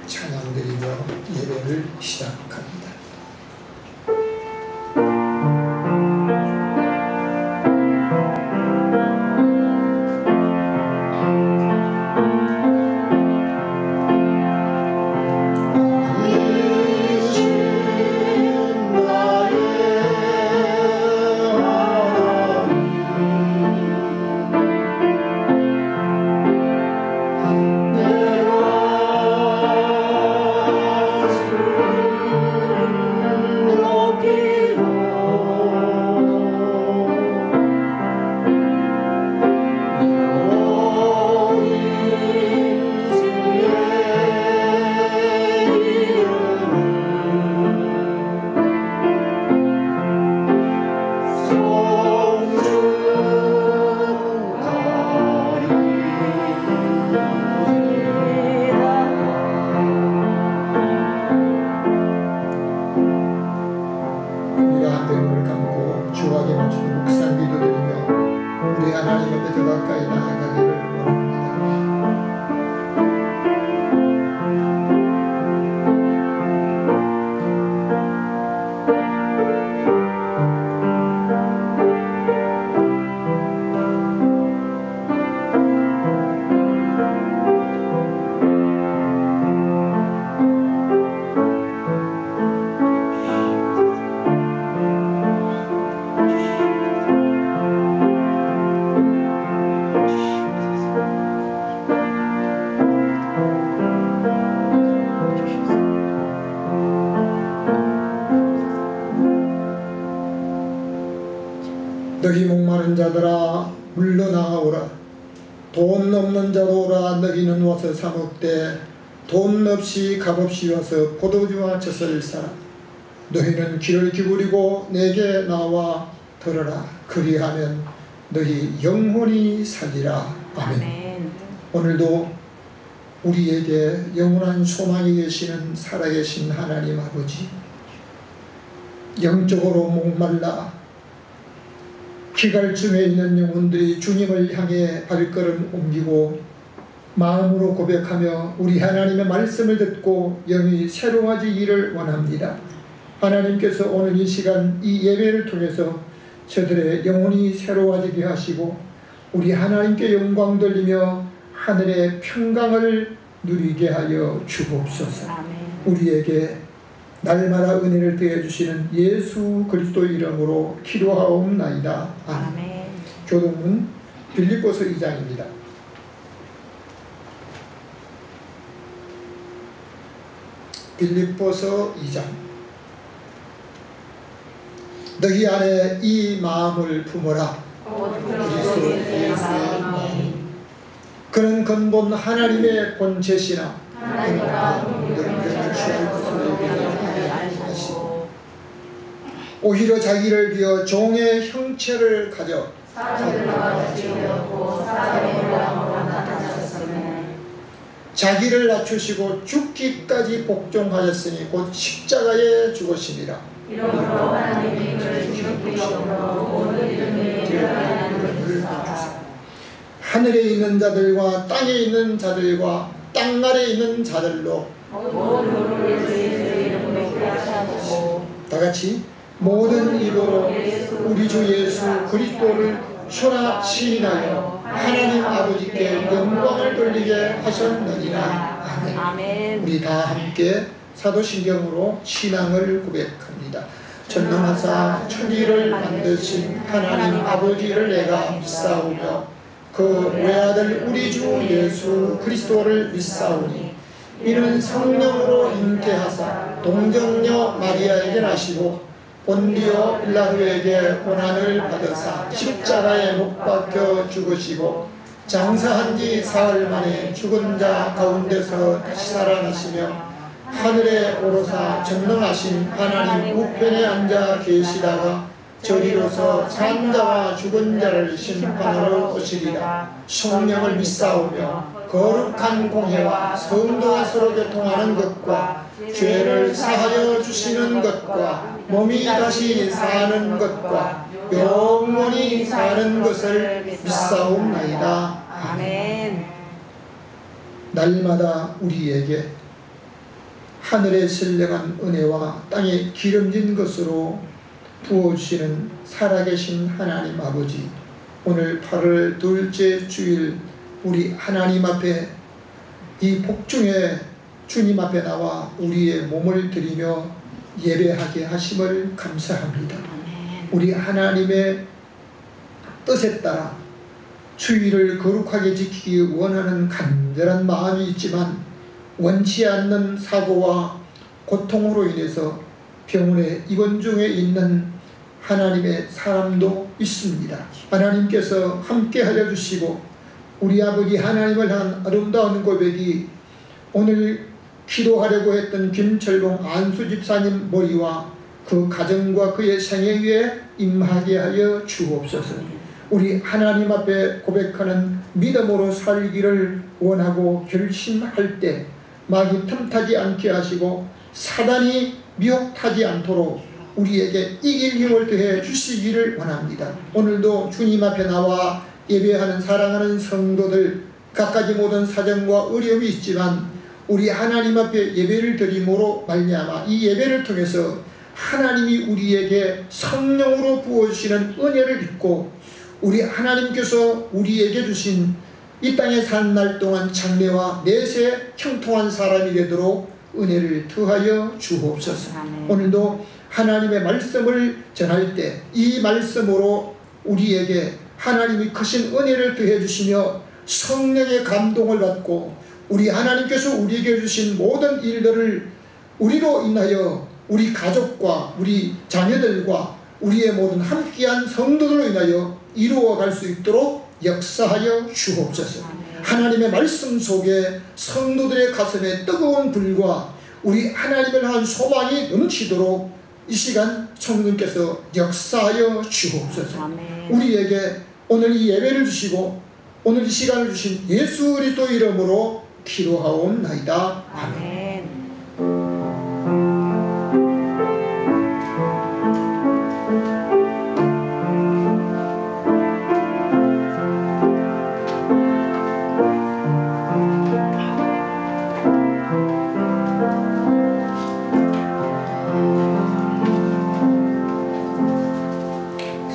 찬양드리며 예배를 시작합니다. 너희 목마른 자들아 물러나오라. 돈 없는 자도 오라. 너희는 와서 사 먹되 돈 없이 값없이 와서 포도주와 젖을 사라. 너희는 귀를 기울이고 내게 나와 들으라. 그리하면 너희 영혼이 살리라. 아멘. 오늘도 우리에게 영원한 소망이 계시는 살아계신 하나님 아버지, 영적으로 목말라 기갈중에 있는 영혼들이 주님을 향해 발걸음 옮기고 마음으로 고백하며 우리 하나님의 말씀을 듣고 영이 새로워지기를 원합니다. 하나님께서 오늘 이 시간 이 예배를 통해서 저들의 영혼이 새로워지게 하시고 우리 하나님께 영광 돌리며 하늘의 평강을 누리게 하여 주옵소서. 우리에게 날마다 은혜를 더해 주시는 예수 그리스도 이름으로 기도하옵나이다. 아멘. 교동문 빌립보서 2장입니다. 빌립보서 2장. 너희 안에 이 마음을 품어라. 그리스도 예수의 마음. 그는 근본 하나님의 본체시나 오히려 자기를 비어 종의 형체를 가져 자기를 낮추시고 죽기까지 복종하였으니 곧 십자가에 죽으시니라. 하늘에 있는 자들과 땅에 있는 자들과 땅 아래 있는 자들로 다같이 모든 이도로 우리 주 예수 그리스도를 초라 시인하여 하나님 아버지께 영광을 돌리게 하셨느니라. 아멘. 아멘. 우리 다 함께 사도신경으로 신앙을 고백합니다. 전능하사 천지를 만드신 하나님 아버지를 내가 믿사오며 그 외아들 우리 주 예수 그리스도를 믿사오니 이는 성령으로 잉태하사 동정녀 마리아에게 나시고 본디오 빌라도에게 고난을 받으사 십자가에 못 박혀 죽으시고 장사한 지 사흘 만에 죽은 자 가운데서 다시 살아나시며 하늘에 오르사 전능하신 하나님 우편에 앉아 계시다가 저리로서 산 자와 죽은 자를 심판하러 오시리라. 성령을 믿사오며 거룩한 공회와 성도가 서로 교통하는 것과 죄를 사하여 주시는 것과 몸이 다시 사는 것과 영원히 사는 것을 믿사옵나이다. 아멘. 날마다 우리에게 하늘의 신령한 은혜와 땅에 기름진 것으로 부어주시는 살아계신 하나님 아버지, 오늘 8월 둘째 주일 우리 하나님 앞에 이 복중에 주님 앞에 나와 우리의 몸을 드리며 예배하게 하심을 감사합니다. 우리 하나님의 뜻에 따라 주일을 거룩하게 지키기 원하는 간절한 마음이 있지만 원치 않는 사고와 고통으로 인해서 병원에 입원 중에 있는 하나님의 사람도 있습니다. 하나님께서 함께 하여 주시고 우리 아버지 하나님을 향한 아름다운 고백이 오늘 기도하려고 했던 김철봉 안수 집사님 머리와 그 가정과 그의 생애 위에 임하게 하여 주옵소서. 우리 하나님 앞에 고백하는 믿음으로 살기를 원하고 결심할 때 마귀 틈타지 않게 하시고 사단이 미혹하지 않도록 우리에게 이길 힘을 더해 주시기를 원합니다. 오늘도 주님 앞에 나와 예배하는 사랑하는 성도들, 각가지 모든 사정과 어려움이 있지만 우리 하나님 앞에 예배를 드림으로 말미암아 이 예배를 통해서 하나님이 우리에게 성령으로 부어주시는 은혜를 입고 우리 하나님께서 우리에게 주신 이 땅에 산 날 동안 장래와 내세 형통한 사람이 되도록 은혜를 더하여 주옵소서. 오늘도 하나님의 말씀을 전할 때 이 말씀으로 우리에게 하나님이 크신 은혜를 더해 주시며 성령의 감동을 받고 우리 하나님께서 우리에게 주신 모든 일들을 우리로 인하여 우리 가족과 우리 자녀들과 우리의 모든 함께한 성도들로 인하여 이루어갈 수 있도록 역사하여 주옵소서. 하나님의 말씀 속에 성도들의 가슴에 뜨거운 불과 우리 하나님을 향한 소망이 넘치도록 이 시간 성령께서 역사하여 주옵소서. 우리에게 오늘 이 예배를 주시고 오늘 이 시간을 주신 예수 그리스도 이름으로 기도하옵나이다. 아멘.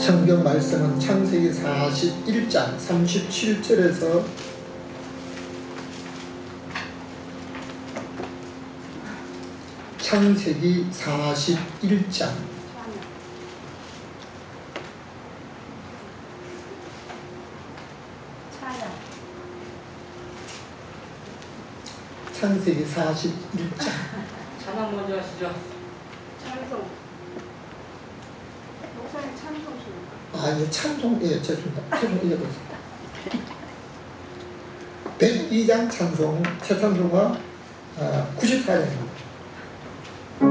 성경 말씀은 창세기 41장 37절에서 창세기 41장 창세기 41장 찬양 먼저 하시죠. 찬송. 목사님 찬송 좀. 예, 찬송, 예, 죄송합니다. 찬송 읽어보겠습니다. 102장 찬송, 최찬송가 94장입니다. 이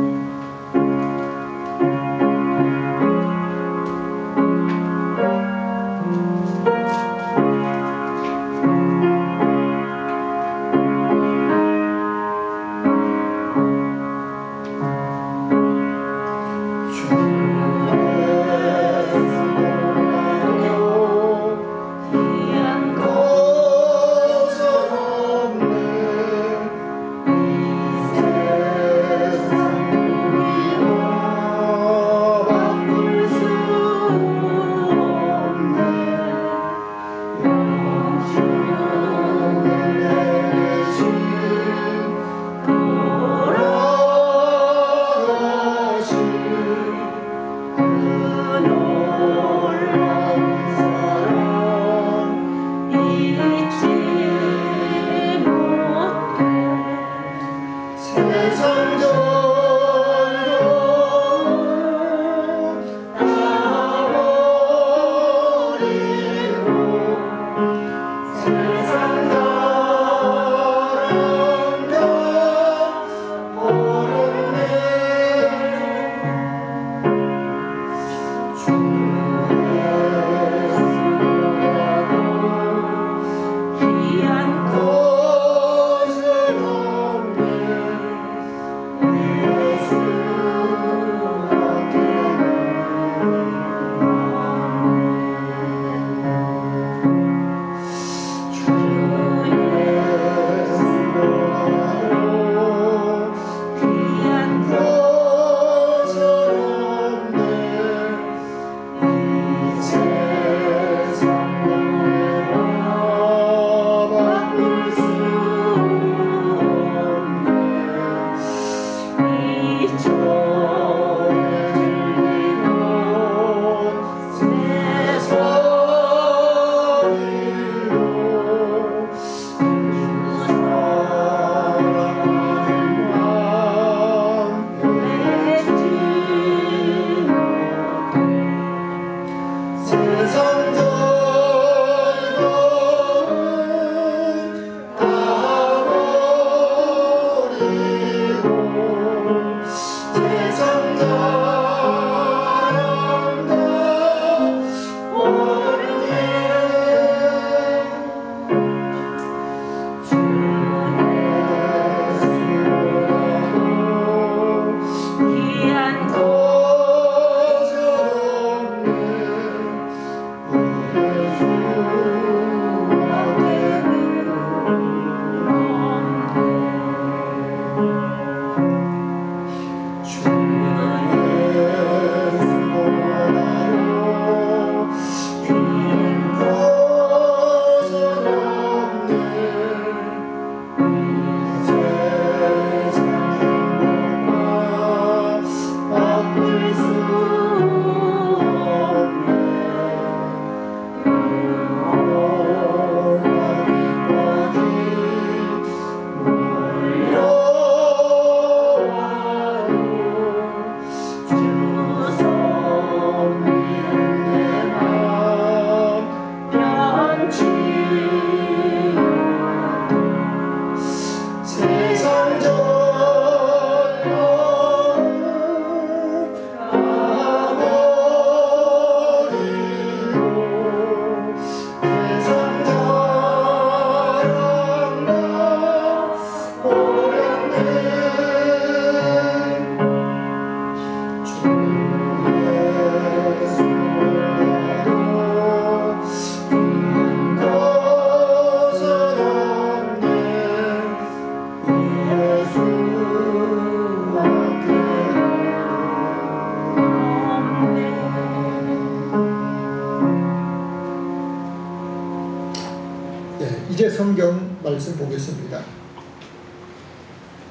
말씀 보겠습니다.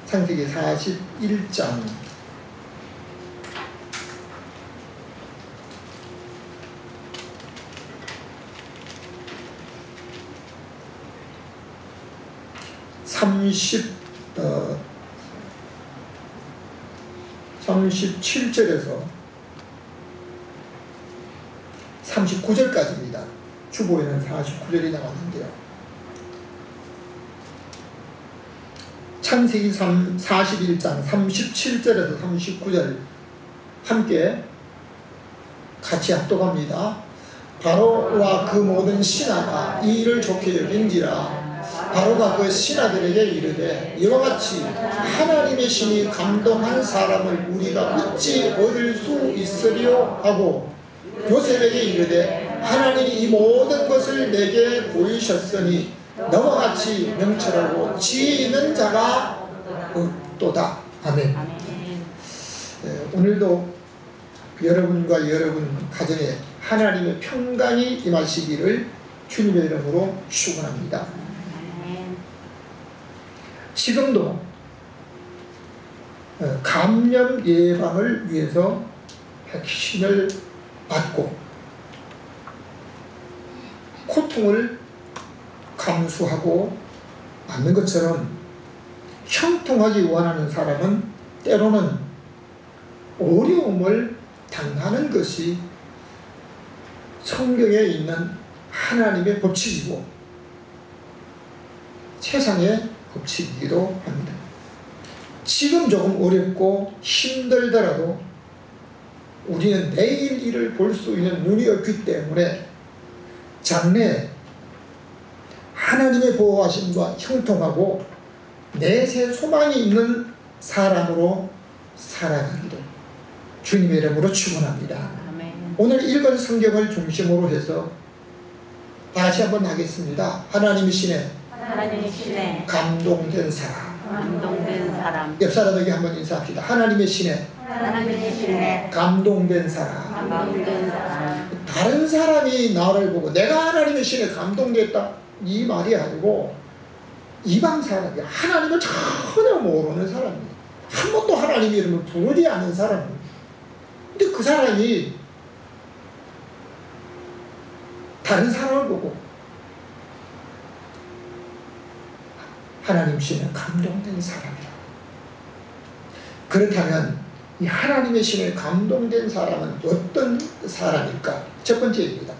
창세기 41장 37절에서 39절까지입니다. 주보에는 49절이 나왔는데요. 창세기 41장 37절에서 39절 함께 같이 합독합니다. 바로와 그 모든 신하가 이 일을 좋게 여긴지라. 바로가 그 신하들에게 이르되 이와같이 하나님의 신이 감동한 사람을 우리가 어찌 얻을 수 있으리요 하고 요셉에게 이르되 하나님이 이 모든 것을 내게 보이셨으니 너와 같이 명철하고 지혜 있는 자가 없도다. 아멘. 오늘도 여러분과 여러분 가정에 하나님의 평강이 임하시기를 주님의 이름으로 축원합니다. 지금도 감염 예방을 위해서 백신을 맞고 고통을 감수하고 맞는 것처럼 형통하기 원하는 사람은 때로는 어려움을 당하는 것이 성경에 있는 하나님의 법칙이고 세상의 법칙이기도 합니다. 지금 조금 어렵고 힘들더라도 우리는 내일 일을 볼 수 있는 눈이 없기 때문에 장래에 하나님의 보호하심과 형통하고 내세 소망이 있는 사람으로 살아가기를 주님의 이름으로 축원합니다. 오늘 읽은 성경을 중심으로 해서 다시 한번 하겠습니다. 하나님의 신에 감동된 사람. 옆 사람에게 한번 인사합시다. 하나님의 신에 감동된 사람. 다른 사람이 나를 보고 내가 하나님의 신에 감동됐다 이 말이 아니고 이방 사람이 하나님을 전혀 모르는 사람이에요. 한 번도 하나님 이름을 부르지 않은 사람이에요. 근데 그 사람이 다른 사람을 보고 하나님 신에 감동된 사람이라. 그렇다면 이 하나님의 신에 감동된 사람은 어떤 사람일까? 첫 번째입니다.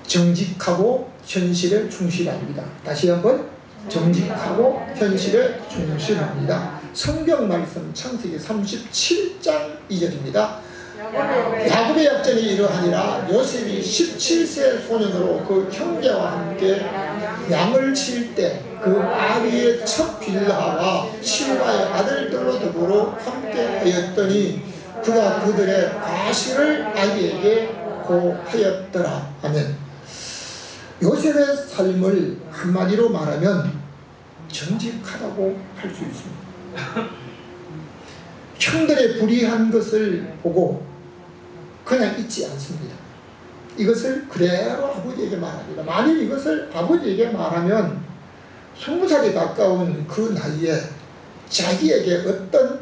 정직하고 현실에 충실합니다. 다시 한번 정직하고 현실에 충실합니다. 성경 말씀 창세기 37장 2절입니다. 야곱의 약전이 이러하니라. 요셉이 17세 소년으로 그 형제와 함께 양을 칠 때 그 아비의 첫 빌하와 실바의 아들들로 더불어 함께 하였더니 그가 그들의 과실을 아비에게 고하였더라. 아멘. 요셉의 삶을 한마디로 말하면 정직하다고 할 수 있습니다. 형들의 불의한 것을 보고 그냥 잊지 않습니다. 이것을 그대로 아버지에게 말합니다. 만일 이것을 아버지에게 말하면 20살에 가까운 그 나이에 자기에게 어떤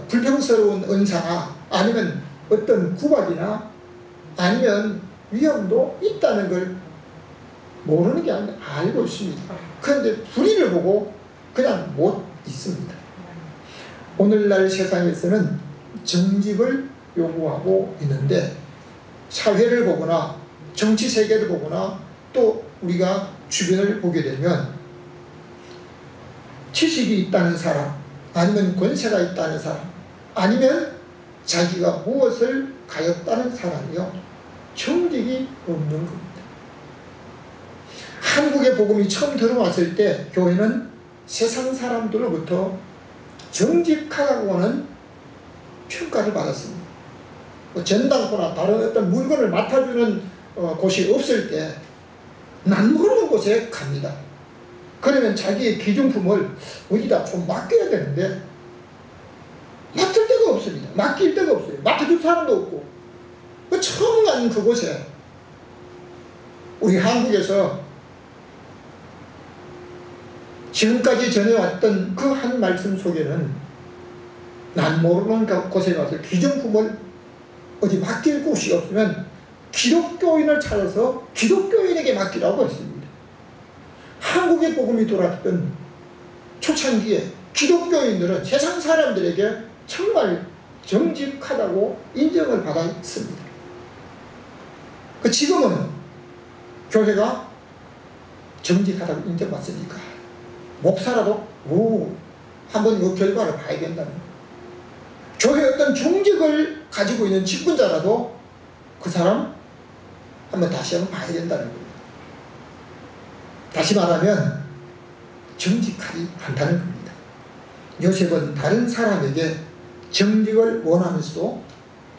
불평스러운 은사나 아니면 어떤 구박이나 아니면 위험도 있다는 걸 모르는 게 아니라 알고 있습니다. 그런데 불의를 보고 그냥 못 있습니다. 오늘날 세상에서는 정직을 요구하고 있는데 사회를 보거나 정치 세계를 보거나 또 우리가 주변을 보게 되면 지식이 있다는 사람 아니면 권세가 있다는 사람 아니면 자기가 무엇을 가졌다는 사람이요 정직이 없는 겁니다. 한국의 복음이 처음 들어왔을 때 교회는 세상 사람들로부터 정직하다고 하는 평가를 받았습니다. 전당포나 다른 어떤 물건을 맡아주는 곳이 없을 때 난 모르는 곳에 갑니다. 그러면 자기의 기중품을 어디다 좀 맡겨야 되는데 맡을 데가 없습니다. 맡길 데가 없어요. 맡아줄 사람도 없고 처음 간 그곳에 우리 한국에서 지금까지 전해왔던 그 한 말씀 속에는 난 모르는 곳에 가서 기정품을 어디 맡길 곳이 없으면 기독교인을 찾아서 기독교인에게 맡기라고 했습니다. 한국의 복음이 돌았던 초창기에 기독교인들은 세상 사람들에게 정말 정직하다고 인정을 받았습니다. 지금은 교회가 정직하다고 인정받습니까? 목사라도 한번 이 결과를 봐야 된다는 거예요. 교회 어떤 중직을 가지고 있는 직분자라도 그 사람 한번 다시 한번 봐야 된다는 거예요. 다시 말하면 정직하지 않다는 겁니다. 요셉은 다른 사람에게 정직을 원하면서도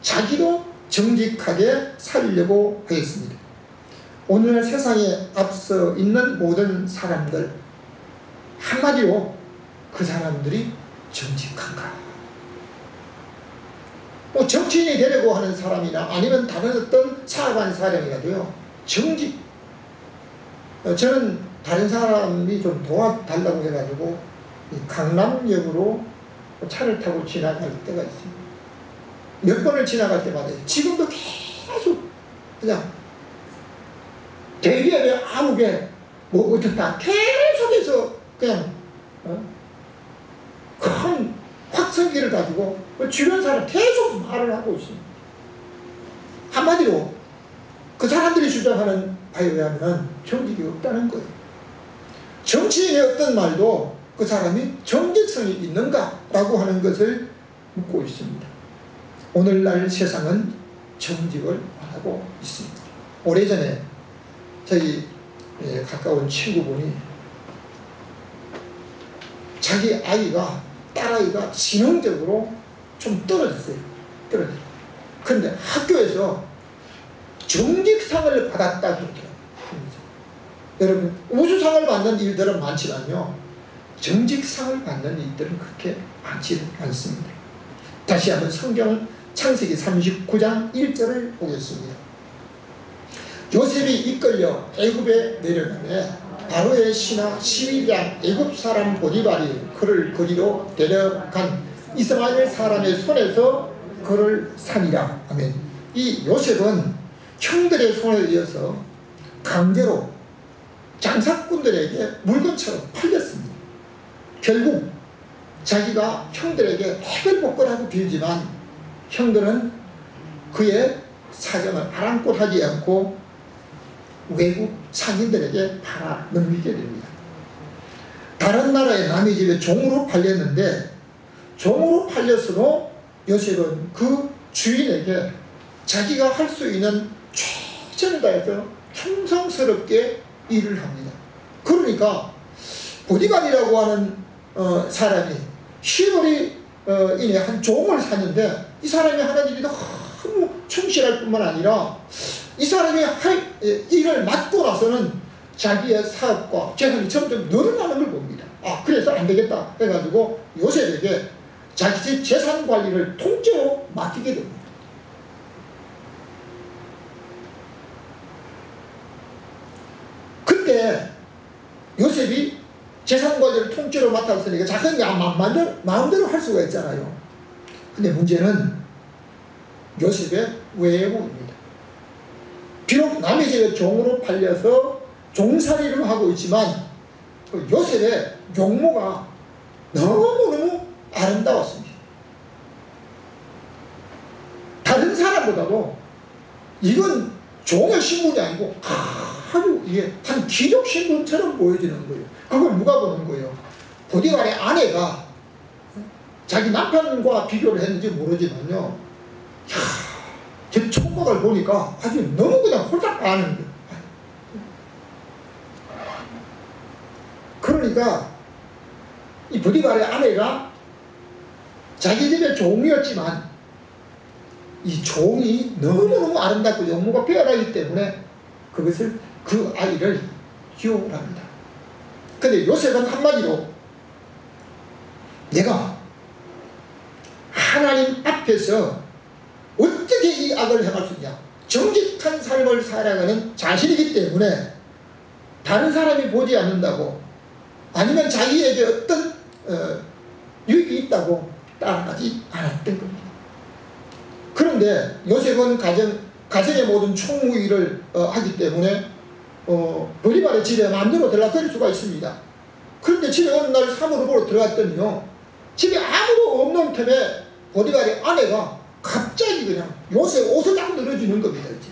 자기도 정직하게 살려고 했습니다. 오늘날 세상에 앞서 있는 모든 사람들, 한마디로 그 사람들이 정직한가? 정치인이 되려고 하는 사람이나 아니면 다른 어떤 사업하는 사람이라도요, 정직. 저는 다른 사람이 좀 도와달라고 해가지고 강남역으로 차를 타고 지나갈 때가 있습니다. 몇 번을 지나갈 때마다 지금도 계속 그냥 대기업에 아무게 뭐 어떻다 계속해서 그냥 큰 확성기를 가지고 주변 사람 계속 말을 하고 있습니다. 한마디로 그 사람들이 주장하는 바에 의하면 정직이 없다는 거예요. 정치인의 어떤 말도 그 사람이 정직성이 있는가라고 하는 것을 묻고 있습니다. 오늘날 세상은 정직을 하고 있습니다. 오래전에 저희 가까운 친구분이 자기 아이가, 딸아이가 지능적으로 좀 떨어졌어요. 그런데 학교에서 정직상을 받았다 그러더라고요. 여러분, 우수상을 받는 일들은 많지만요, 정직상을 받는 일들은 그렇게 많지 않습니다. 다시 한번 성경 창세기 39장 1절을 보겠습니다. 요셉이 이끌려 애굽에 내려가매 바로의 신하 시위장 애굽 사람 보디발이 그를 거기로 데려간 이스마엘 사람의 손에서 그를 산이라. 아멘. 이 요셉은 형들의 손에 의해서 강제로 장사꾼들에게 물건처럼 팔렸습니다. 결국 자기가 형들에게 핵을 먹거라고 빌지만 형들은 그의 사정을 아랑곳하지 않고 외국 상인들에게 팔아 넘기게 됩니다. 다른 나라의 남의 집에 종으로 팔렸는데, 종으로 팔렸어도 요셉은 그 주인에게 자기가 할 수 있는 최선을 다해서 충성스럽게 일을 합니다. 그러니까 보디발이라고 하는 사람이 시월이 인해 한 종을 샀는데, 이 사람이 하는 일이 너무 충실할 뿐만 아니라 이 사람이 할 일을 맡고 나서는 자기의 사업과 재산이 점점 늘어나는 걸 봅니다. 그래서 안 되겠다 해가지고 요셉에게 자기 집 재산 관리를 통째로 맡기게 됩니다. 그때 요셉이 재산 관리를 통째로 맡았으니까 자기 마음대로 할 수가 있잖아요. 근데 문제는 요셉의 외모입니다. 비록 남의 집에 종으로 팔려서 종살이를 하고 있지만 요셉의 용모가 너무너무 아름다웠습니다. 다른 사람보다도 이건 종의 신분이 아니고 아주 이게 한 귀족 신분처럼 보여지는 거예요. 그걸 누가 보는 거예요? 보디발의 아내가 자기 남편과 비교를 했는지 모르지만요, 제 총각을 보니까 아주 너무 그냥 홀딱 반하는 거예요. 그러니까 이 보디발의 아내가 자기 집의 종이었지만 이 종이 너무너무 아름답고 영모가 빼어나기 때문에 그것을 그 아이를 기억을 합니다. 근데 요셉은 한마디로 내가 하나님 앞에서 어떻게 이 악을 행할 수 있냐, 정직한 삶을 살아가는 자신이기 때문에 다른 사람이 보지 않는다고 아니면 자기에게 어떤 유익이 있다고 따라가지 않았던 겁니다. 그런데 요셉은 가정의 모든 총무일을 하기 때문에 보디발의 집에 마음대로 들락거릴 수가 있습니다. 그런데 집에 어느 날 사무를 보러 들어갔더니요, 집에 아무도 없는 틈에 보디발의 아내가 갑자기 그냥 요셉 옷을 딱 늘어주는 겁니다. 이제.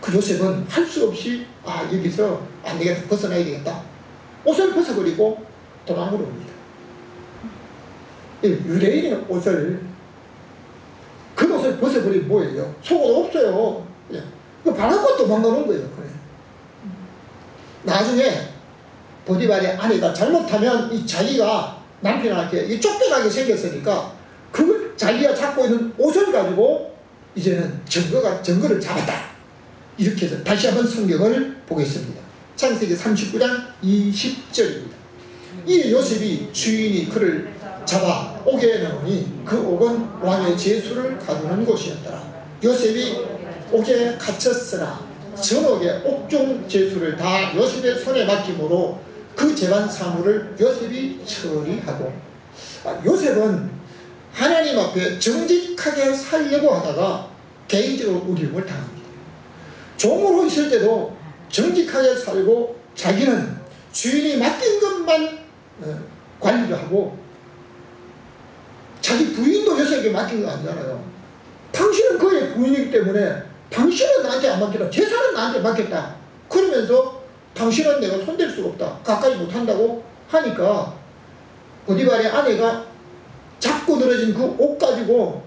그 요셉은 할 수 없이 여기서 안 되겠다, 벗어나야 되겠다, 옷을 벗어버리고 도망을 옵니다. 유대인의 옷을, 겉옷을 벗어버리면 뭐예요? 속옷 없어요. 그 바라고 도망가는 거예요. 그래. 나중에 보디발의 아내가 잘못하면 이 자기가 남편한테 쫓겨나게 생겼으니까 그걸 자기가 잡고 있는 옷을 가지고 이제는 증거를 잡았다, 이렇게 해서 다시 한번 성경을 보겠습니다. 창세기 39장 20절입니다. 이 요셉이 주인이 그를 잡아 옥에 넣으니 그 옥은 왕의 제수를 가두는 곳이었더라. 요셉이 옥에 갇혔으나 전옥의 옥중 제수를 다 요셉의 손에 맡김으로 그 재반 사물을 요셉이 처리하고, 요셉은 하나님 앞에 정직하게 살려고 하다가 개인적으로 어려움을 당합니다. 종으로 있을 때도 정직하게 살고 자기는 주인이 맡긴 것만 관리를 하고, 자기 부인도 요셉에게 맡긴 거 아니잖아요. 당신은 그의 부인이기 때문에 당신은 나한테 안 맡겼다, 재산은 나한테 맡겼다, 그러면서 당신은 내가 손댈 수가 없다, 가까이 못한다고 하니까 보디발의 아내가 잡고 늘어진 그 옷 가지고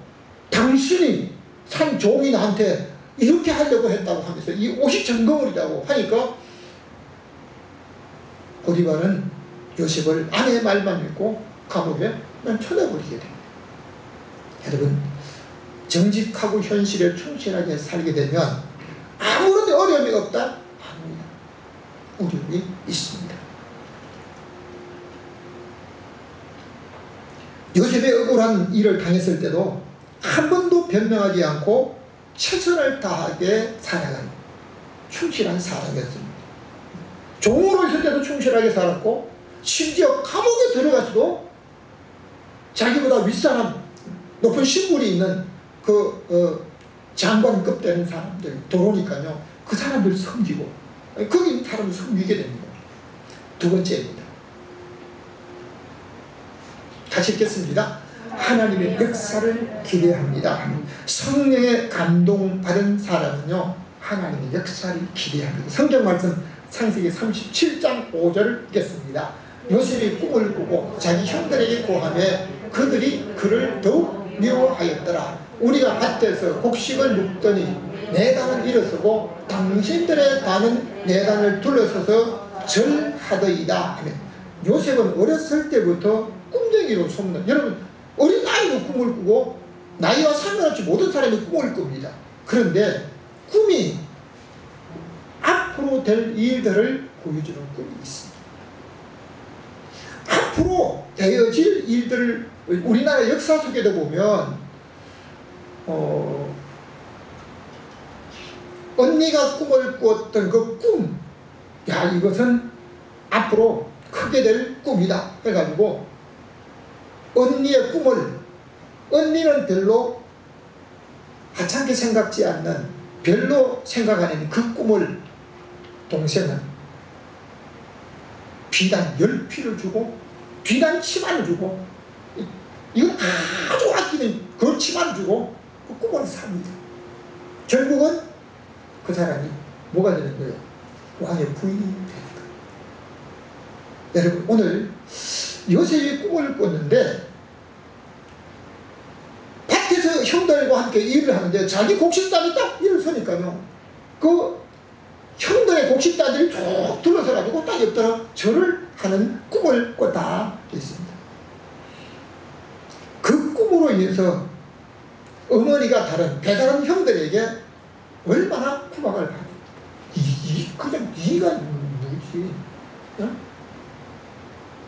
당신이 산 종이 나한테 이렇게 하려고 했다고 하면서 이 옷이 증거물이라고 하니까 보디발은 요셉을 아내의 말만 믿고 감옥에 쳐내버리게 됩니다. 여러분, 정직하고 현실에 충실하게 살게 되면 아무런 어려움이 없다? 아닙니다. 어려움이 있습니다. 요셉의 억울한 일을 당했을 때도 한 번도 변명하지 않고 최선을 다하게 살아간 충실한 사람이었습니다. 종으로 있을 때도 충실하게 살았고, 심지어 감옥에 들어가서도 자기보다 윗사람, 높은 신분이 있는 장관급 되는 사람들 들어오니까요, 그 사람들 섬기고, 거기 있는 사람을 섬기게 됩니다. 두 번째입니다. 다시 읽겠습니다. 하나님의 역사를 기대합니다. 성령의 감동받은 사람은요, 하나님의 역사를 기대합니다. 성경 말씀 창세기 37장 5절을 읽겠습니다. 요셉이 꿈을 꾸고 자기 형들에게 고하매 그들이 그를 더욱 미워하였더라. 우리가 밭에서 곡식을 묵더니 내 단은 일어서고 당신들의 단은 내 단을 둘러서서 절하더이다 하며, 요셉은 어렸을 때부터 꿈쟁이로 소문나. 여러분, 어린 나이로 꿈을 꾸고 나이와 상관없이 모든 사람이 꿈을 꿉니다. 그런데 꿈이 앞으로 될 일들을 보여주는 꿈이 있습니다. 앞으로 되어질 일들을 우리나라 역사 속에도 보면 언니가 꿈을 꾸었던 그 꿈, 야, 이것은 앞으로 크게 될 꿈이다 해가지고 언니의 꿈을, 언니는 별로 하찮게 생각지 않는, 별로 생각하는 그 꿈을 동생은 비단 10피를 주고 비단 치마를 주고, 이건 아주 아끼는 그 치마를 주고 그 꿈을 삽니다. 결국은 그 사람이 뭐가 되는 거예요? 왕의 부인이 되는 거예요. 여러분, 오늘 요셉이 꿈을 꿨는데 밭에서 형들과 함께 일을 하는데 자기 곡식단이 딱 일어서니까요, 그 형들의 곡식단들이 쭉 둘러서가지고 딱 옆더라 절을 하는 꿈을 꿨다 했습니다. 그 꿈으로 인해서 어머니가 다른 배다른 형들에게 얼마나 구박을 받고, 그냥 네가 누구지? 어?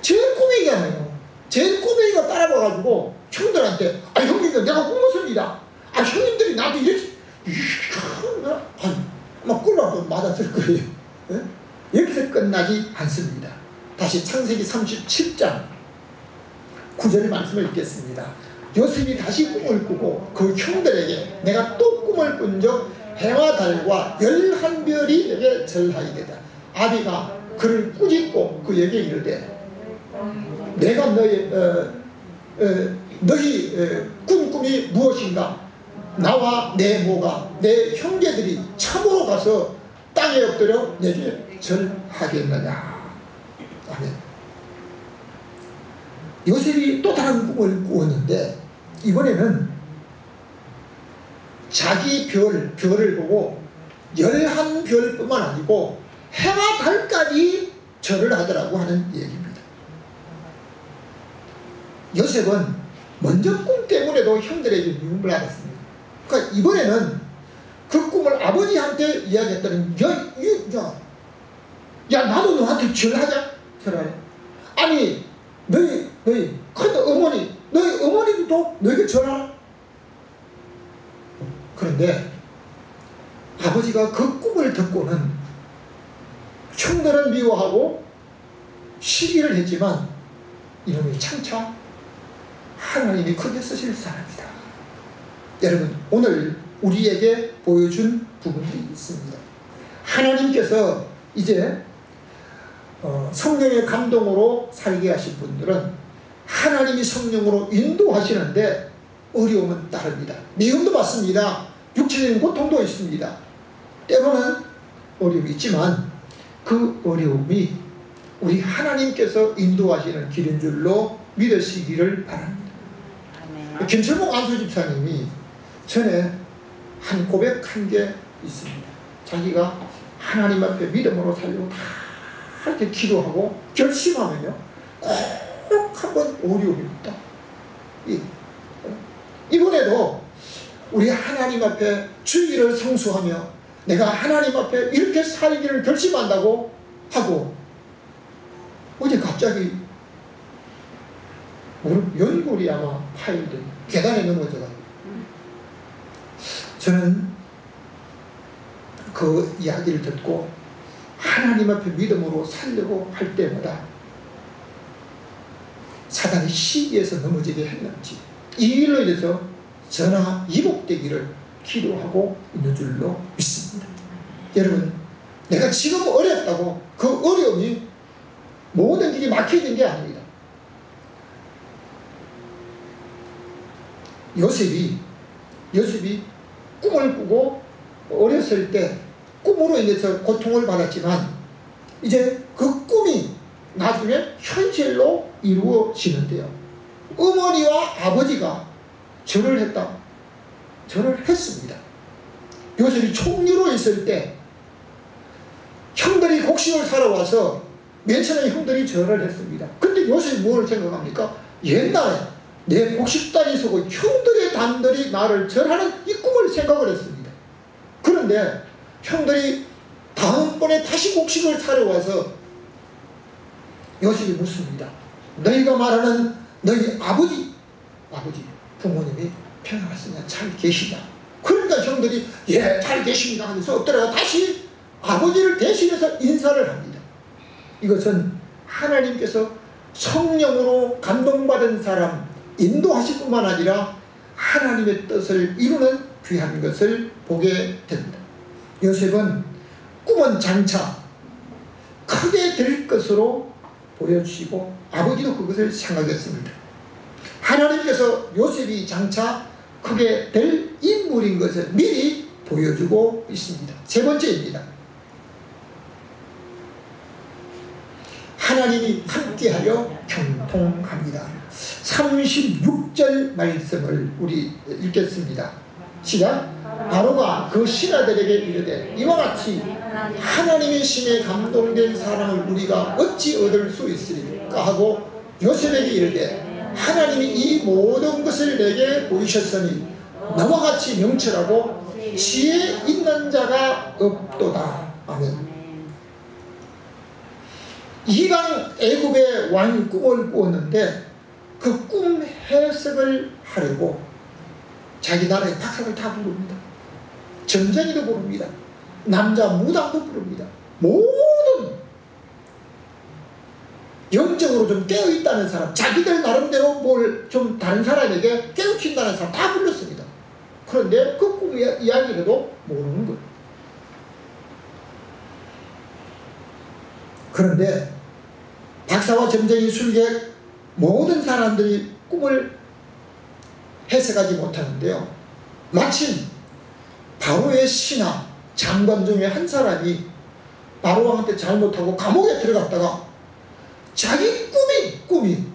제일 꼬맹이잖아요. 제일 꼬맹이가 따라와가지고 형들한테, 형님들 내가 꿈었습니다. 형님들이 나한테 이렇게, 막 꿀라도 맞았을 거예요. 예? 여기서 끝나지 않습니다. 다시 창세기 37장 9절 말씀을 읽겠습니다. 요셉이 다시 꿈을 꾸고 그 형들에게 내가 또 꿈을 꾼적 해와 달과 11별이 내게 절하이되다. 아비가 그를 꾸짖고 그에게 이르되 내가 너희 꾼 꿈이 무엇인가? 나와 내 모가 내 형제들이 참으로 가서 땅에 엎드려 내게 절하겠느냐. 아멘. 요셉이 또 다른 꿈을 꾸었는데 이번에는 자기 별을 보고 11별뿐만 아니고 해와 달까지 절을 하더라고 하는 얘기입니다. 요셉은 먼저 꿈 때문에도 형들에게 미움을 받았습니다. 그러니까 이번에는 그 꿈을 아버지한테 이야기했더니 야 나도 너한테 절하자. 절하래. 아니 너희 큰 어머니 너희 어머니도 너에게 절하라. 그런데 아버지가 그 꿈을 듣고는 형들은 미워하고 시기를 했지만 이놈이 장차 하나님이 크게 쓰실 사람이다. 여러분 오늘 우리에게 보여준 부분이 있습니다. 하나님께서 이제 성령의 감동으로 살게 하신 분들은 하나님이 성령으로 인도하시는데 어려움은 따릅니다. 미움도 받습니다. 육체적인 고통도 있습니다. 때로는 어려움이 있지만 그 어려움이 우리 하나님께서 인도하시는 길인 줄로 믿으시기를 바랍니다. 김철봉 안수집사님이 전에 한 고백한 게 있습니다. 자기가 하나님 앞에 믿음으로 살려고 다 이렇게 기도하고 결심하면요 꼭 한번 어려움이 있다. 이번에도 우리 하나님 앞에 주의를 성수하며 내가 하나님 앞에 이렇게 살기를 결심한다고 하고 어제 갑자기 무릎 연골이 아마 파열된 계단에 넘어져가지고 저는 그 이야기를 듣고 하나님 앞에 믿음으로 살려고 할 때마다 사단이 시기에서 넘어지게 했는지 이 일로 인해서 전화 이복되기를 기도하고 있는 줄로 믿습니다. 여러분 내가 지금 어렵다고 그 어려움이 모든 길이 막혀진 게 아닙니다. 요셉이 꿈을 꾸고 어렸을 때 꿈으로 인해서 고통을 받았지만 이제 그 꿈이 나중에 현실로 이루어지는데요. 어머니와 아버지가 절을 했다. 절을 했습니다. 요셉이 총리로 있을 때 형들이 곡식을 사러 와서 맨 처음에 형들이 절을 했습니다. 근데 요셉이 뭘 생각합니까? 옛날에 내 곡식단이 서고 형들의 단들이 나를 절하는 이 꿈을 생각을 했습니다. 그런데 형들이 다음번에 다시 곡식을 사러 와서 요셉이 묻습니다. 너희가 말하는 너희 아버지 부모님이 평안하시냐 잘 계시냐. 그러니까 형들이 예 잘 계십니다 하면서 엎드려 다시 아버지를 대신해서 인사를 합니다. 이것은 하나님께서 성령으로 감동받은 사람 인도하실 뿐만 아니라 하나님의 뜻을 이루는 귀한 것을 보게 됩니다. 요셉은 꿈은 장차 크게 될 것으로 보여주시고 아버지도 그것을 생각했습니다. 하나님께서 요셉이 장차 크게 될 인물인 것을 미리 보여주고 있습니다. 세 번째입니다. 하나님이 함께하여 형통합니다. 36절 말씀을 우리 읽겠습니다. 시작. 바로가 그 신하들에게 이르되 이와 같이 하나님의 심에 감동된 사람을 우리가 어찌 얻을 수 있으리까 하고 요셉에게 이르되 하나님이 이 모든 것을 내게 보이셨으니 나와 같이 명철하고 지혜 있는 자가 없도다. 아멘. 이방 애굽의 왕이 꿈을 꾸었는데 그 꿈 해석을 하려고 자기 나라의 박사를 다 부릅니다. 전쟁이도 부릅니다. 남자 무당도 부릅니다. 모든 좀 깨어있다는 사람, 자기들 나름대로 뭘 좀 다른 사람에게 깨우친다는 사람 다 불렀습니다. 그런데 그 꿈 이야기를 해도 모르는 거예요. 그런데 박사와 점쟁이, 술객 모든 사람들이 꿈을 해석하지 못하는데요. 마침 바로의 신하 장관 중에 한 사람이 바로왕한테 잘못하고 감옥에 들어갔다가 자기 꿈이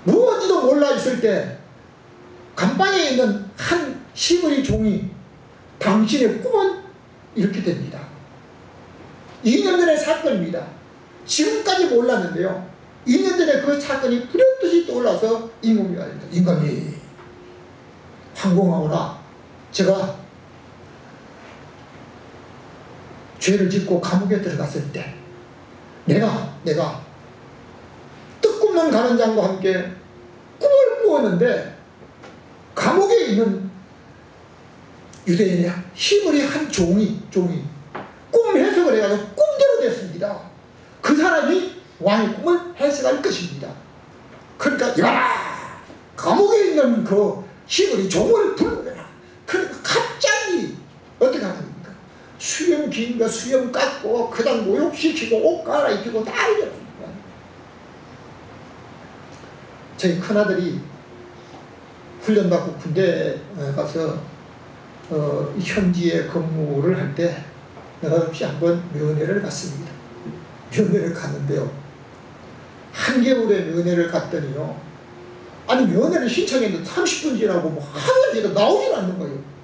무엇인지도 몰라 있을 때 감방에 있는 한 시무리 종이 당신의 꿈은 이렇게 됩니다. 2년 전의 사건입니다. 지금까지 몰랐는데요. 2년 전에 그 사건이 불현듯이 떠올라서 임금이 말입니다. 임금이 황공하오나 제가 죄를 짓고 감옥에 들어갔을 때 내가 뜻꿈는 가는장과 함께 꿈을 꾸었는데 감옥에 있는 유대인의 시무리 한 종이 꿈 해석을 해가지고 꿈대로 됐습니다. 그 사람이 왕의 꿈을 해석할 것입니다. 그러니까 야 감옥에 있는 그 시무리 종을 불러라. 그러니까 갑자기 어떻게 하는 수염 긴가 수염 깎고 그냥 모욕시키고 옷 갈아입히고 다 이랬습니다. 저희 큰아들이 훈련받고 군대에 가서 현지에 근무를 할 때 내가 한번 면회를 갔습니다. 면회를 갔는데요. 한겨울에 면회를 갔더니요. 아니 면회를 신청했는데 30분 지나고 뭐 하늘이 나오질 않는 거예요.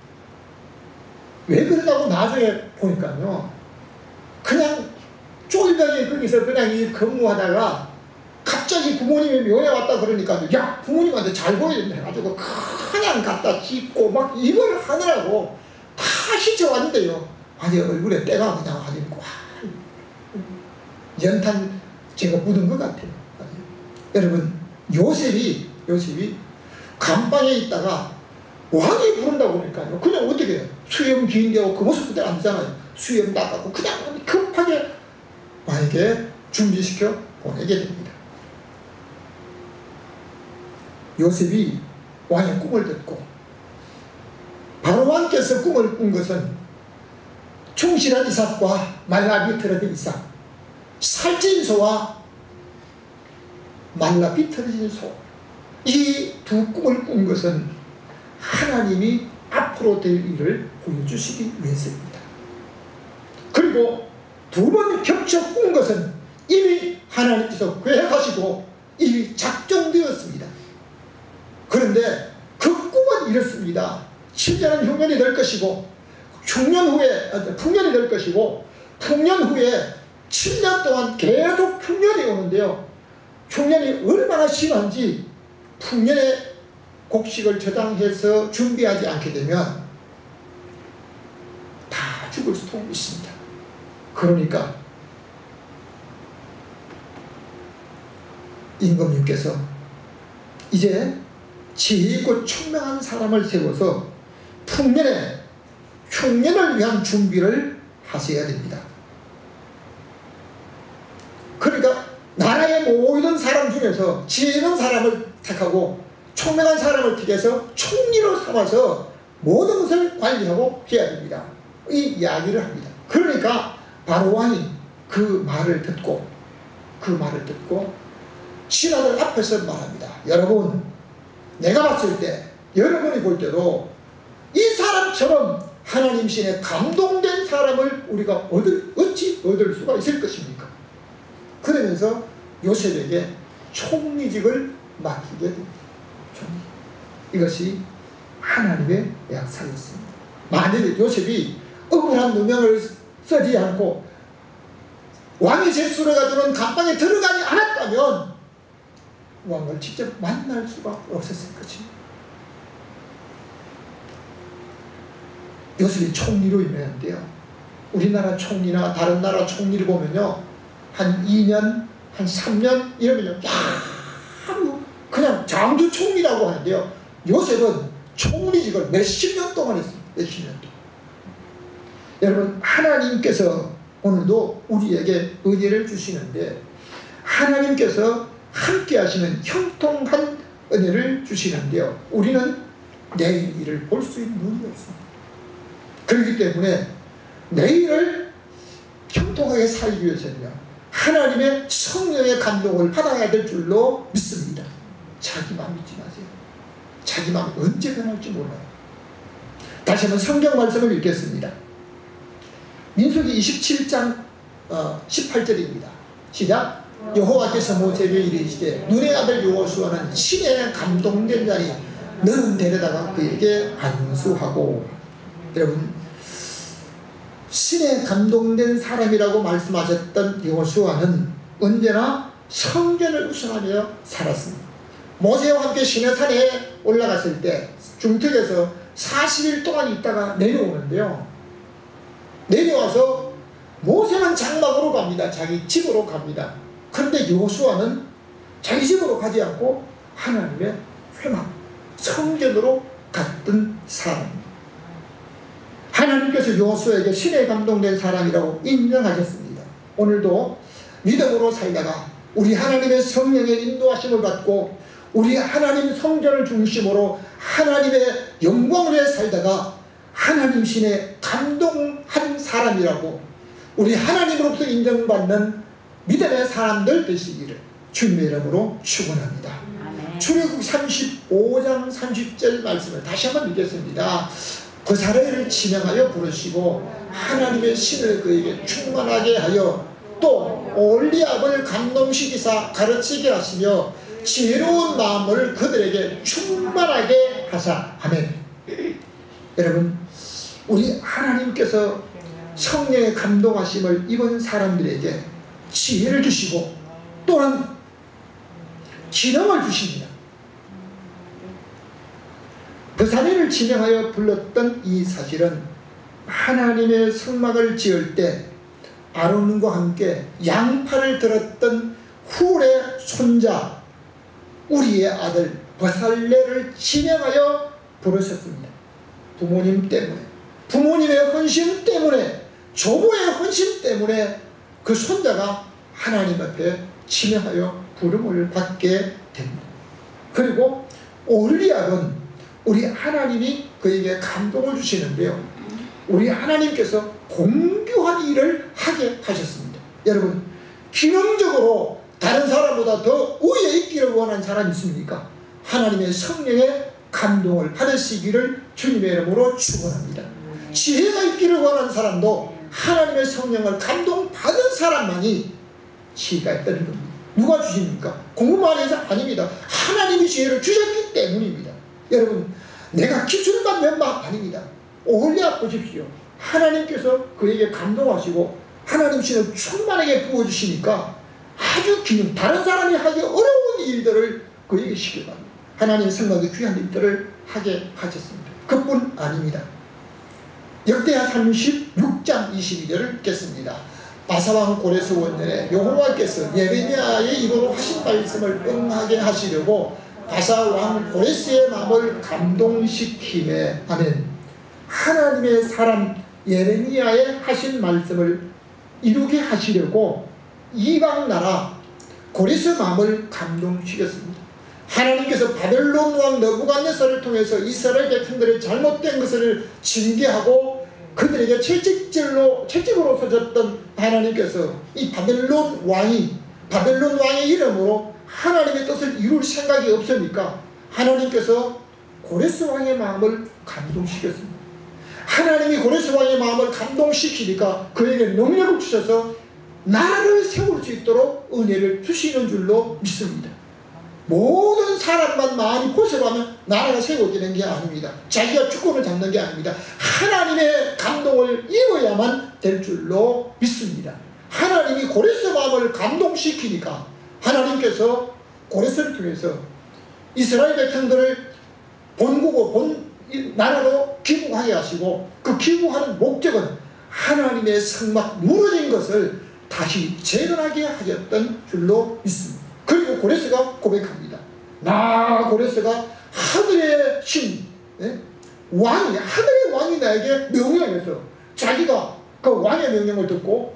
왜 그러냐고 나중에 보니까요. 그냥 쫄병이 거기서 그냥 이 근무하다가 갑자기 부모님이 면회 왔다 그러니까 야 부모님한테 잘 보이는데 해가지고 그냥 갖다 짚고 막 이걸 하느라고 다 신청왔는데요. 아니 얼굴에 때가 그냥 아주 연탄 제가 묻은 것 같아요. 여러분 요셉이 감방에 있다가 왕이 부른다고 그러니까요. 그냥 어떻게 해요? 수염 긴데고 그 모습 그대로 안 되잖아요. 수염 닦고 그냥 급하게 왕에게 준비시켜 보내게 됩니다. 요셉이 왕의 꿈을 듣고 바로 왕께서 꿈을 꾼 것은 충실한 이삭과 말라 비틀어진 이삭, 살찐 소와 말라 비틀어진 소, 이 두 꿈을 꾼 것은 하나님이 앞으로 될 일을 보여주시기 위해서입니다. 그리고 두 번 겹쳐 꾼 것은 이미 하나님께서 계획하시고 이미 작정되었습니다. 그런데 그 꿈은 이렇습니다. 7년은 흉년이 될 것이고 풍년이 될 것이고 풍년 후에 7년 동안 계속 흉년이 오는데요. 흉년이 얼마나 심한지 풍년의 곡식을 저장해서 준비하지 않게 되면 다 죽을 수도 있습니다. 그러니까 임금님께서 이제 지혜 있고 총명한 사람을 세워서 풍년에 흉년을 위한 준비를 하셔야 됩니다. 그러니까 나라에 모이던 사람 중에서 지혜 있는 사람을 택하고 총명한 사람을 택해서 총리로 삼아서 모든 것을 관리하고 해야 됩니다. 이 이야기를 합니다. 그러니까 바로왕이 그 말을 듣고 신하들 앞에서 말합니다. 여러분, 내가 봤을 때 여러분이 볼 때도 이 사람처럼 하나님 신에 감동된 사람을 우리가 어찌 얻을 수가 있을 것입니까? 그러면서 요셉에게 총리직을 맡기게 됩니다. 이것이 하나님의 약사였습니다. 만일 요셉이 억울한 누명을 쓰지 않고 왕의 제수를 가지고는 감방에 들어가지 않았다면 왕을 직접 만날 수가 없었을 것입니다. 요셉이 총리로 임했는데요. 우리나라 총리나 다른 나라 총리를 보면요. 한 2년, 한 3년 이러면요. 그냥 장주총리라고 하는데요. 요셉은 총리직을 몇십 년 동안 했습니다. 몇십 년 동안. 여러분, 하나님께서 오늘도 우리에게 은혜를 주시는데 하나님께서 함께 하시는 형통한 은혜를 주시는데요. 우리는 내일 일을 볼 수 있는 눈이 없습니다. 그렇기 때문에 내일을 형통하게 살기 위해서는요, 하나님의 성령의 감동을 받아야 될 줄로 믿습니다. 자기 마음 믿지 마세요. 자기 마음 언제 변할지 몰라요. 다시 한번 성경 말씀을 읽겠습니다. 민수기 27장 18절입니다. 시작. 여호와께서 모세에게 이르시되 눈의 아들 여호수아는 신에 감동된 자니 너는 데려다가 그에게 안수하고. 여러분, 신에 감동된 사람이라고 말씀하셨던 여호수아는 언제나 성전을 우선하며 살았습니다. 모세와 함께 시내산에 올라갔을 때 중턱에서 40일 동안 있다가 내려오는데요. 내려와서 모세는 장막으로 갑니다. 자기 집으로 갑니다. 그런데 여호수아는 자기 집으로 가지 않고 하나님의 회막, 성전으로 갔던 사람입니다. 하나님께서 여호수아에게 신에 감동된 사람이라고 인정하셨습니다. 오늘도 믿음으로 살다가 우리 하나님의 성령의 인도하심을 받고 우리 하나님 성전을 중심으로 하나님의 영광을 위해 살다가 하나님 신에 감동한 사람이라고 우리 하나님으로부터 인정받는 믿음의 사람들 되시기를 주님의 이름으로 축원합니다. 출애굽 35장 30절 말씀을 다시 한번 읽겠습니다. 그 사례를 진행하여 부르시고 하나님의 신을 그에게 충만하게 하여 또 올리압을 감동시키사 가르치게 하시며 지혜로운 마음을 그들에게 충만하게 하사. 아멘. 여러분, 우리 하나님께서 성령의 감동하심을 입은 사람들에게 지혜를 주시고 또한 기능을 주십니다. 그 사례를 진행하여 불렀던 이 사실은 하나님의 성막을 지을 때 아론과 함께 양팔을 들었던 훌의 손자 우리의 아들 버살레를 진행하여 부르셨습니다. 부모님 때문에, 부모님의 헌신 때문에, 조부의 헌신 때문에 그 손자가 하나님 앞에 진행하여 부름을 받게 됩니다. 그리고 올리압은 우리 하나님이 그에게 감동을 주시는데요, 우리 하나님께서 공교한 일을 하게 하셨습니다. 여러분, 기능적으로 다른 사람보다 더 우위에 있기를 원하는 사람이 있습니까? 하나님의 성령의 감동을 받으시기를 주님의 이름으로 축원합니다. 지혜가 있기를 원하는 사람도 하나님의 성령을 감동받은 사람만이 지혜가 있다는 겁니다. 누가 주십니까? 공부만 해서 아닙니다. 하나님이 지혜를 주셨기 때문입니다. 여러분, 내가 기술만 바 아닙니다. 올려 보십시오. 하나님께서 그에게 감동하시고 하나님 신을 충만하게 부어주시니까 아주 기능, 다른 사람이 하기 어려운 일들을 그에게 시켜갑니다. 하나님의 성막의 귀한 일들을 하게 하셨습니다. 그뿐 아닙니다. 역대하 36장 22절을 읽겠습니다. 바사왕 고레스 원년에 여호와께서 예레미야의 입으로 하신 말씀을 응하게 하시려고 바사왕 고레스의 마음을 감동시키매. 아멘. 하나님의 사람 예레미야의 하신 말씀을 이루게 하시려고 이방 나라 고레스 마음을 감동시켰습니다. 하나님께서 바벨론 왕 느부갓네살을 통해서 이스라엘 백성들의 잘못된 것을 징계하고 그들에게 채찍으로 서졌던 하나님께서 이 바벨론 왕의 이름으로 하나님의 뜻을 이룰 생각이 없으니까 하나님께서 고레스 왕의 마음을 감동시켰습니다. 하나님이 고레스 왕의 마음을 감동시키니까 그에게 능력을 주셔서 나라를 세울 수 있도록 은혜를 주시는 줄로 믿습니다. 모든 사람만 많이 고생하면 나라가 세워지는 게 아닙니다. 자기가 주권을 잡는 게 아닙니다. 하나님의 감동을 입어야만 될 줄로 믿습니다. 하나님이 고레스 마음을 감동시키니까 하나님께서 고레스를 통해서 이스라엘 백성들을 본 나라로 귀국하게 하시고 그 귀국하는 목적은 하나님의 성막 무너진 것을 다시 재건하게 하셨던 줄로 믿습니다. 그리고 고레스가 고백합니다. 나 고레스가 하늘의 신, 하늘의 왕이 나에게 명령해서 자기가 그 왕의 명령을 듣고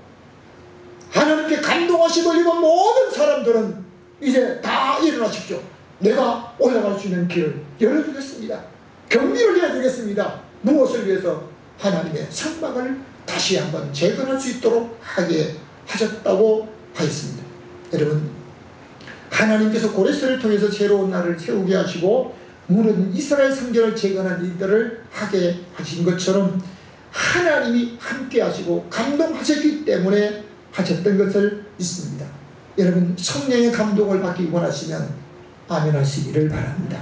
하나님께 감동하심을 입은 모든 사람들은 이제 다 일어나십시오. 내가 올라갈 수 있는 길을 열어주겠습니다. 경비를 해주겠습니다. 무엇을 위해서? 하나님의 선망을 다시 한번 재건할 수 있도록 하게 하셨다고 하였습니다. 여러분, 하나님께서 고레스를 통해서 새로운 날을 세우게 하시고 무너진 이스라엘 성전을 재건한 일들을 하게 하신 것처럼 하나님이 함께 하시고 감동하셨기 때문에 하셨던 것을 믿습니다. 여러분, 성령의 감동을 받기 원하시면 아멘 하시기를 바랍니다.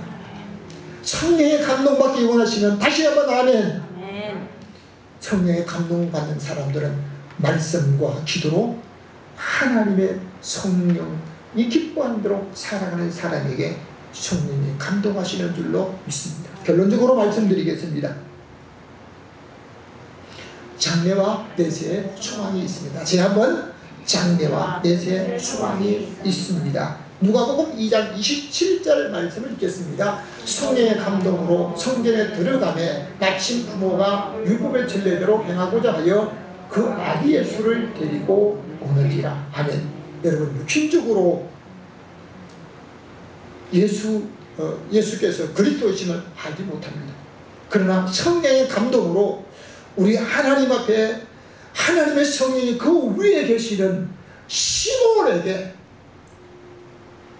성령의 감동받기 원하시면 다시 한번 아멘. 성령의 감동받는 사람들은 말씀과 기도로 하나님의 성령이 기뻐하는 대로 살아가는 사람에게 성령이 감동하시는 줄로 믿습니다. 결론적으로 말씀드리겠습니다. 장래와 내세의 소망이 있습니다. 제가 한번 장래와 내세의 소망이 있습니다. 누가복음 2장 27절 말씀을 읽겠습니다. 성령의 감동으로 성전에 들어가매 마침 부모가 율법의 전례대로 행하고자 하여 그 아기 예수를 데리고 오느니라. 아멘. 여러분, 육신적으로 예수께서 그리스도이심을 알지 못합니다. 그러나 성령의 감동으로 우리 하나님 앞에 하나님의 성령이 그 위에 계시는 시몬에게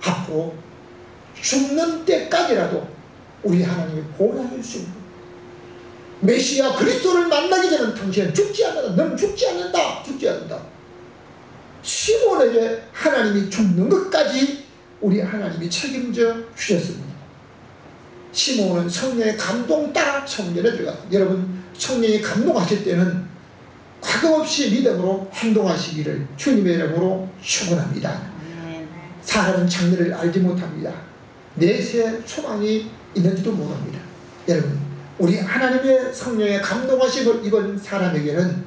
앞으로 죽는 때까지라도 우리 하나님이 보호해 주십니다. 메시아 그리스도를 만나기 전에 당신은 죽지 않는다. 너는 죽지 않는다. 죽지 않는다. 시몬에게 하나님이 죽는 것까지 우리 하나님이 책임져 주셨습니다. 시몬은 성령의 감동 따라 성전에 들어갔습니다. 여러분, 성령이 감동하실 때는 과거없이 믿음으로 행동하시기를 주님의 이름으로 축원합니다. 사람은 장래를 알지 못합니다. 내세 소망이 있는지도 모릅니다. 여러분, 우리 하나님의 성령의 감동하심을 입은 사람에게는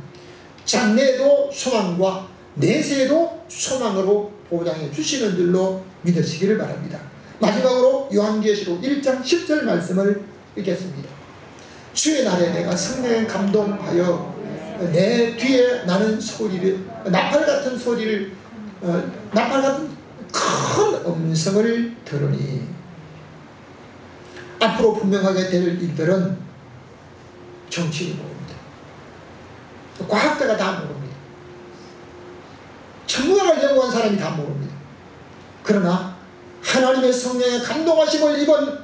장래에도 소망과 내세에도 소망으로 보장해 주시는 줄로 믿으시기를 바랍니다. 마지막으로 요한계시록 1장 10절 말씀을 읽겠습니다. 주의 날에 내가 성령에 감동하여 내 뒤에 나는 소리를, 나팔 같은 소리를, 나팔 같은 큰 음성을 들으니, 앞으로 분명하게 될 일들은 정치인이 모릅니다. 과학자가 다 모릅니다. 천문학을 연구한 사람이 다 모릅니다. 그러나 하나님의 성령에 감동하심을 입은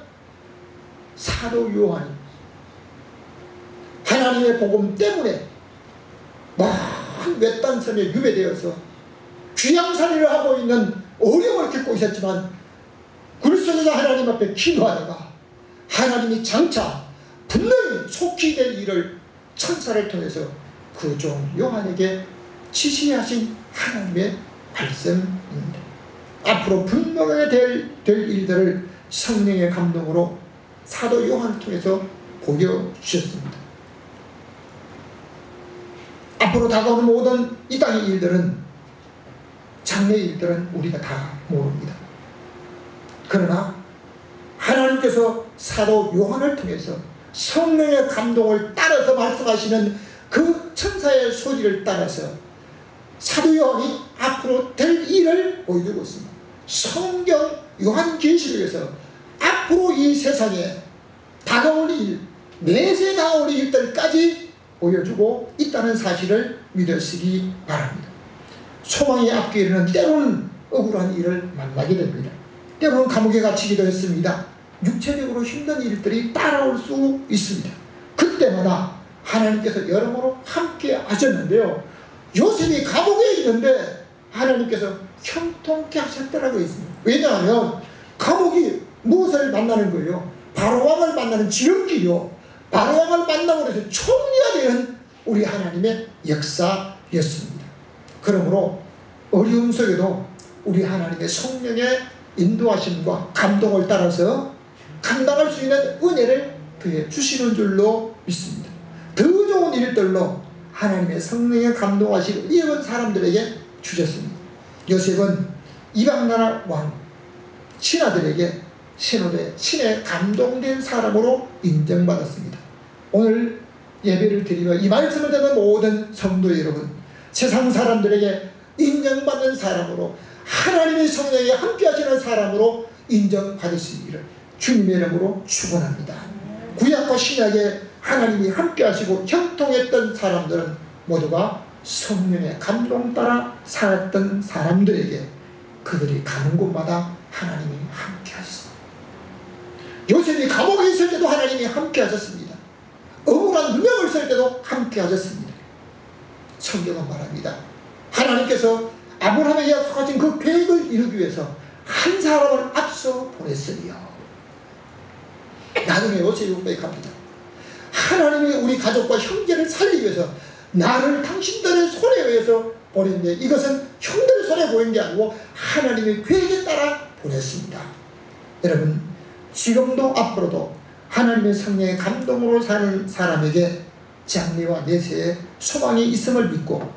사도 요한이 하나님의 복음 때문에 먼 외딴섬에 유배되어서 귀양살이를 하고 있는 어려움을 겪고 있었지만 그리스도가 하나님 앞에 기도하다가 하나님이 장차 분명히 속히 될 일을 천사를 통해서 그 종 요한에게 지시하신 하나님의 말씀입니다. 앞으로 분명하게 될 일들을 성령의 감동으로 사도 요한을 통해서 보여주셨습니다. 앞으로 다가오는 모든 이 땅의 일들은, 장래의 일들은 우리가 다 모릅니다. 그러나 하나님께서 사도 요한을 통해서 성령의 감동을 따라서 말씀하시는 그 천사의 소리를 따라서 사도 요한이 앞으로 될 일을 보여주고 있습니다. 성경 요한계시록에서 앞으로 이 세상에 다가올 일, 내세 다가올 일들까지 보여주고 있다는 사실을 믿으시기 바랍니다. 소망이 앞길에는 때로는 억울한 일을 만나게 됩니다. 때로는 감옥에 갇히기도 했습니다. 육체적으로 힘든 일들이 따라올 수 있습니다. 그때마다 하나님께서 여러모로 함께 하셨는데요, 요셉이 감옥에 있는데 하나님께서 형통케 하셨다라고 했습니다. 왜냐하면 감옥이 무엇을 만나는 거예요? 바로왕을 만나는 지름길이요, 바로왕을 만나고 해서 총리가 되는 우리 하나님의 역사였습니다. 그러므로 어려움 속에도 우리 하나님의 성령의 인도하심과 감동을 따라서 감당할 수 있는 은혜를 더해 주시는 줄로 믿습니다. 더 좋은 일들로 하나님의 성령의 감동하심을 입은 사람들에게 주셨습니다. 요셉은 이방나라 왕 신하들에게 신의 감동된 사람으로 인정받았습니다. 오늘 예배를 드리며 이 말씀을 듣는 모든 성도 여러분, 세상 사람들에게 인정받는 사람으로 하나님의 성령이 함께 하시는 사람으로 인정받을 수 있기를 주님의 이름으로 축원합니다. 구약과 신약에 하나님이 함께 하시고 형통했던 사람들은 모두가 성령의 감동 따라 살았던 사람들에게 그들이 가는 곳마다 하나님이 함께 하셨습니다. 요셉이 감옥에 있을 때도 하나님이 함께 하셨습니다. 억울한 누명을 쓸 때도 함께 하셨습니다. 성경은 말합니다. 하나님께서 아브라함에게 약속하신 그 계획을 이루기 위해서 한 사람을 앞서 보냈으리요. 나중에 요셉이 고백합니다. 하나님이 우리 가족과 형제를 살리기 위해서 나를 당신들의 손에 의해서 보냈는데 이것은 형들의 손에 보낸 게 아니고 하나님의 계획에 따라 보냈습니다. 여러분, 지금도 앞으로도 하나님의 성령의 감동으로 사는 사람에게 장래와 내세에 소망이 있음을 믿고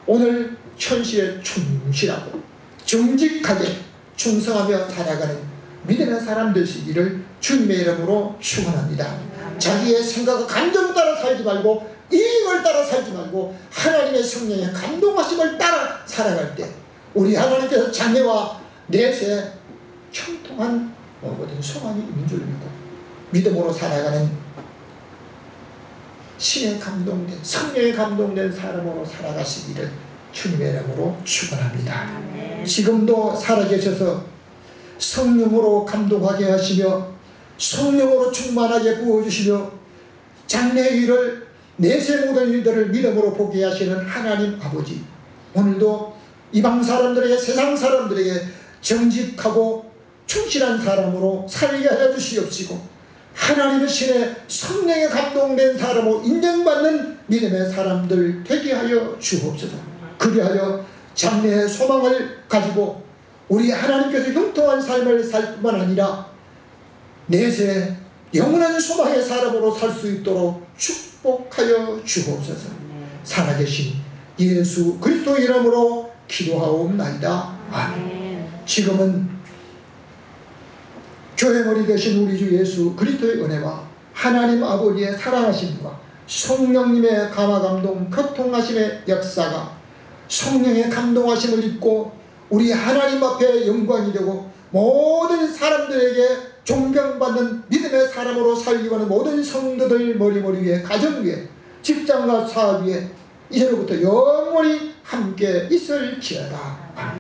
오늘 현실에 충실하고 정직하게 충성하며 살아가는 믿음의 사람 되시기를 주님의 이름으로 축원합니다. 자기의 생각과 감정 따라 살지 말고 이익을 따라 살지 말고 하나님의 성령의 감동하심을 따라 살아갈 때 우리 하나님께서 장래와 내세에 형통한 모든 소망이 있는 줄 믿고 믿음으로 살아가는 신의 감동된 성령의 감동된 사람으로 살아가시기를 주님의 이름으로 축원합니다. 지금도 살아계셔서 성령으로 감동하게 하시며 성령으로 충만하게 부어주시며 장래의 일을 내세 모든 일들을 믿음으로 보게 하시는 하나님 아버지, 오늘도 이방 사람들에게 세상 사람들에게 정직하고 충실한 사람으로 살게 하여 주시옵시고 하나님의 신의 성령에 감동된 사람으로 인정받는 믿음의 사람들 되게 하여 주옵소서. 그리하여 장래의 소망을 가지고 우리 하나님께서 형통한 삶을 살 뿐만 아니라 내세 영원한 소망의 사람으로 살 수 있도록 축복하여 주옵소서. 살아계신 예수 그리스도 이름으로 기도하옵나이다. 아멘. 지금은 교회 머리 되신 우리 주 예수 그리스도의 은혜와 하나님 아버지의 사랑하심과 성령님의 감화감동 교통하심의 역사가 성령의 감동하심을 입고 우리 하나님 앞에 영광이 되고 모든 사람들에게 존경받는 믿음의 사람으로 살기 원하는 모든 성도들 머리 위에 가정 위에 직장과 사업 위에 이제로부터 영원히 함께 있을지어다.